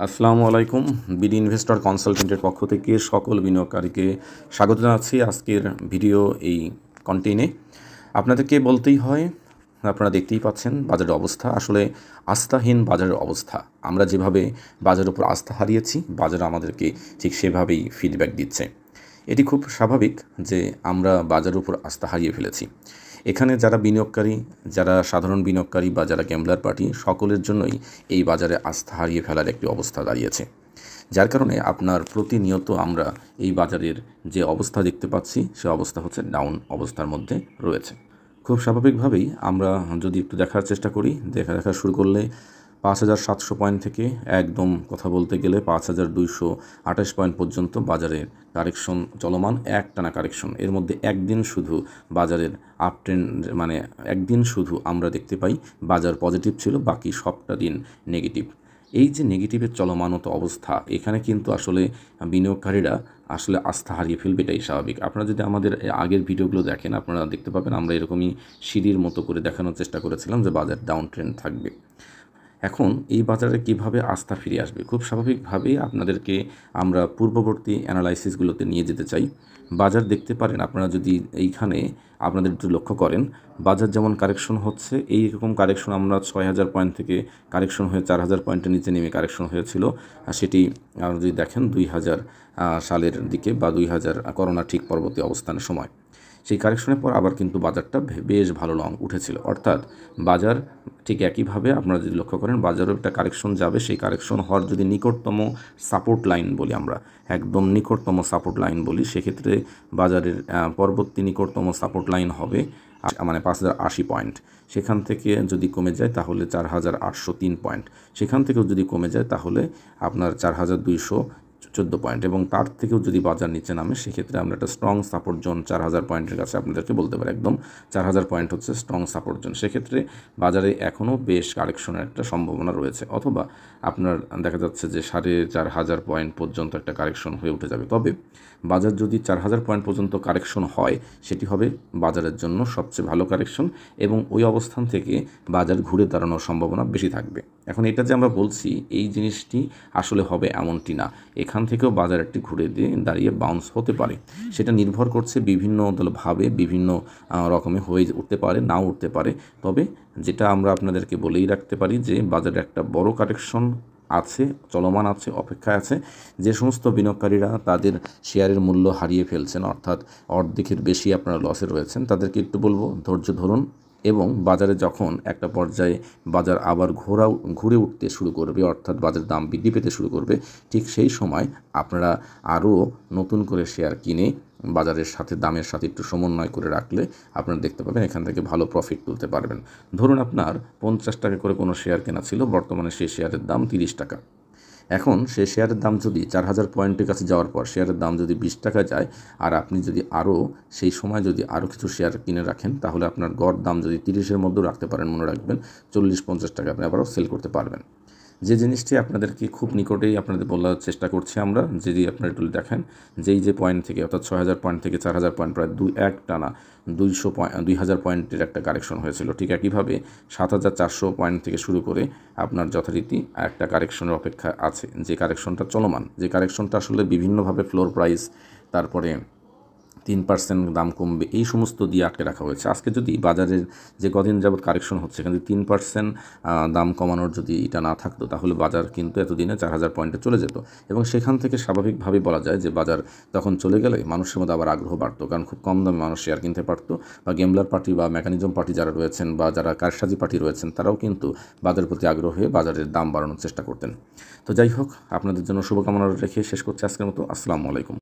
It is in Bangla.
আসসালামু আলাইকুম। বিডি ইনভেস্টর কনসালটেন্টের পক্ষ থেকে সকল বিনিয়োগকারীকে স্বাগত জানাচ্ছি আজকের ভিডিও এই কন্টেন্টে। আপনাদেরকে বলতেই হয়, আপনারা দেখতেই পাচ্ছেন বাজারের অবস্থা আসলে আস্থাহীন বাজারের অবস্থা। আমরা যেভাবে বাজারের উপর আস্থা হারিয়েছি, বাজার আমাদেরকে ঠিক সেভাবেই ফিডব্যাক দিচ্ছে। এটি খুব স্বাভাবিক যে আমরা বাজারের উপর আস্থা হারিয়ে ফেলেছি। এখানে যারা বিনিয়োগকারী, যারা সাধারণ বিনিয়োগকারী বা যারা গ্যাম্বলার পার্টি, সকলের জন্যই এই বাজারে আস্থা হারিয়ে ফেলার একটি অবস্থা দাঁড়িয়েছে। যার কারণে আপনার প্রতিনিয়ত আমরা এই বাজারের যে অবস্থা দেখতে পাচ্ছি, সে অবস্থা হচ্ছে ডাউন অবস্থার মধ্যে রয়েছে। খুব স্বাভাবিকভাবেই আমরা যদি একটু দেখার চেষ্টা করি, দেখা শুরু করলে 5,700 পয়েন্ট থেকে একদম কথা বলতে গেলে 5,228 পয়েন্ট পর্যন্ত বাজারের কারেকশন চলমান, একটানা কারেকশন। এর মধ্যে একদিন শুধু বাজারের আপ ট্রেন্ড, মানে একদিন শুধু আমরা দেখতে পাই বাজার পজিটিভ ছিল, বাকি সবটা দিন নেগেটিভ। এই যে নেগেটিভের চলমানত অবস্থা, এখানে কিন্তু আসলে বিনিয়োগকারীরা আসলে আস্থা হারিয়ে ফেলবে, এটাই স্বাভাবিক। আপনারা যদি আমাদের আগের ভিডিওগুলো দেখেন, আপনারা দেখতে পাবেন আমরা এরকমই সিঁড়ির মতো করে দেখানোর চেষ্টা করেছিলাম যে বাজার ডাউন ট্রেন্ড থাকবে। এখন এই বাজারে কিভাবে আস্থা ফিরে আসবে, খুব স্বাভাবিকভাবেই আপনাদেরকে আমরা পূর্ববর্তী অ্যানালাইসিসগুলোতে নিয়ে যেতে চাই। বাজার দেখতে পারেন আপনারা যদি এইখানে আপনাদের একটু লক্ষ্য করেন, বাজার যেমন কারেকশন হচ্ছে, এই রকম কারেকশন আমরা 6,000 পয়েন্ট থেকে কারেকশন হয়ে 4,000 পয়েন্টের নিচে নেমে কারেকশন হয়েছিল। সেটি আপনারা যদি দেখেন 2000 সালের দিকে বা 2000 করোনা ঠিক পরবর্তী অবস্থানের সময়, সেই কারেকশনের পর আবার কিন্তু বাজারটা বেশ ভালো লং উঠেছিল। অর্থাৎ বাজার ঠিক একইভাবে আপনারা যদি লক্ষ্য করেন, বাজারও একটা কারেকশন যাবে। সেই কারেকশন হওয়ার যদি নিকটতম সাপোর্ট লাইন বলি, আমরা একদম নিকটতম সাপোর্ট লাইন বলি, সেক্ষেত্রে বাজারের পরবর্তী নিকটতম সাপোর্ট লাইন হবে মানে 5,080 পয়েন্ট। সেখান থেকে যদি কমে যায় তাহলে 4,803 পয়েন্ট। সেখান থেকেও যদি কমে যায় তাহলে আপনার 4,214 পয়েন্ট, এবং তার থেকেও যদি বাজার নিচে নামে সেক্ষেত্রে আমরা একটা স্ট্রং সাপোর্ট জোন 4,000 পয়েন্টের কাছে আপনাদেরকে বলতে পারি। একদম 4,000 পয়েন্ট হচ্ছে স্ট্রং সাপোর্ট জোন। সেক্ষেত্রে বাজারে এখনও বেশ কারেকশনের একটা সম্ভাবনা রয়েছে, অথবা আপনার দেখা যাচ্ছে যে 4,500 পয়েন্ট পর্যন্ত একটা কারেকশন হয়ে উঠে যাবে। তবে বাজার যদি 4,000 পয়েন্ট পর্যন্ত কারেকশন হয়, সেটি হবে বাজারের জন্য সবচেয়ে ভালো কারেকশন, এবং ওই অবস্থান থেকে বাজার ঘুরে দাঁড়ানোর সম্ভাবনা বেশি থাকবে। এখন এটা যে আমরা বলছি এই জিনিসটি আসলে হবে এমনটি না, এখান থেকেও বাজার একটি ঘুরে দিয়ে দাঁড়িয়ে বাউন্স হতে পারে। সেটা নির্ভর করছে বিভিন্ন ভাবে, বিভিন্ন রকমে হয়ে উঠতে পারে, নাও উঠতে পারে। তবে যেটা আমরা আপনাদেরকে বলেই রাখতে পারি যে বাজারে একটা বড় কারেকশন আছে, চলমান আছে, অপেক্ষায় আছে। যে সমস্ত বিনিয়োগকারীরা তাদের শেয়ারের মূল্য হারিয়ে ফেলছেন, অর্থাৎ অর্ধেকের বেশি আপনারা লসে রয়েছেন, তাদেরকে একটু বলবো ধৈর্য ধরুন, এবং বাজারে যখন একটা পর্যায়ে বাজার আবার ঘুরে উঠতে শুরু করবে, অর্থাৎ বাজারের দাম বৃদ্ধি পেতে শুরু করবে, ঠিক সেই সময় আপনারা আরও নতুন করে শেয়ার কিনে বাজারের সাথে দামের সাথে একটু সমন্বয় করে রাখলে আপনারা দেখতে পাবেন এখান থেকে ভালো প্রফিট তুলতে পারবেন। ধরুন আপনার 50 টাকা করে কোনো শেয়ার কেনা ছিল, বর্তমানে সেই শেয়ারের দাম 30 টাকা। এখন সেই শেয়ারের দাম যদি 4,000 পয়েন্টের কাছে যাওয়ার পর শেয়ারের দাম যদি 20 টাকা যায়, আর আপনি যদি আরও সেই সময় যদি আরও কিছু শেয়ার কিনে রাখেন, তাহলে আপনার গড় দাম যদি 30-এর মধ্যেও রাখতে পারেন, মনে রাখবেন 40-50 টাকা আপনি আবারও সেল করতে পারবেন। যে জিনিসটি আপনাদেরকে খুব নিকটেই আপনাদের বলার চেষ্টা করছি আমরা, যদি আপনারা একটু দেখেন যেই যে পয়েন্ট থেকে, অর্থাৎ 6,000 পয়েন্ট থেকে 4,000 পয়েন্ট, প্রায় এক টানা 2,000 পয়েন্টের একটা কারেকশন হয়েছিল। ঠিক একইভাবে 7,400 পয়েন্ট থেকে শুরু করে আপনার যথারীতি একটা কারেকশনের অপেক্ষা আছে, যে কারেকশনটা চলমান, যে কারেকশনটা আসলে বিভিন্নভাবে ফ্লোর প্রাইস, তারপরে 3% দাম কমবে, এই সমস্ত দিয়ে আটকে রাখা হয়েছে। আজকে যদি বাজারের যে কদিন যাবৎ কারেকশন হচ্ছে, এখানে 3% দাম কমানোর যদি এটা না থাকতো, তাহলে বাজার কিন্তু এতদিনে 4,000 পয়েন্টে চলে যেত, এবং সেখান থেকে স্বাভাবিকভাবেই বলা যায় যে বাজার তখন চলে গেলে মানুষের মধ্যে আবার আগ্রহ বাড়তো, কারণ খুব কম দামে মানুষ শেয়ার কিনতে পারতো, বা গেমলার পার্টি বা মেকানিজম পার্টি যারা রয়েছেন বা যারা কারসাজি পার্টি রয়েছেন, তারাও কিন্তু বাজারের প্রতি আগ্রহ হয়ে বাজারের দাম বাড়ানোর চেষ্টা করতেন। তো যাই হোক, আপনাদের জন্য শুভকামনা রেখে শেষ করছি আজকের মতো। আসসালামু আলাইকুম।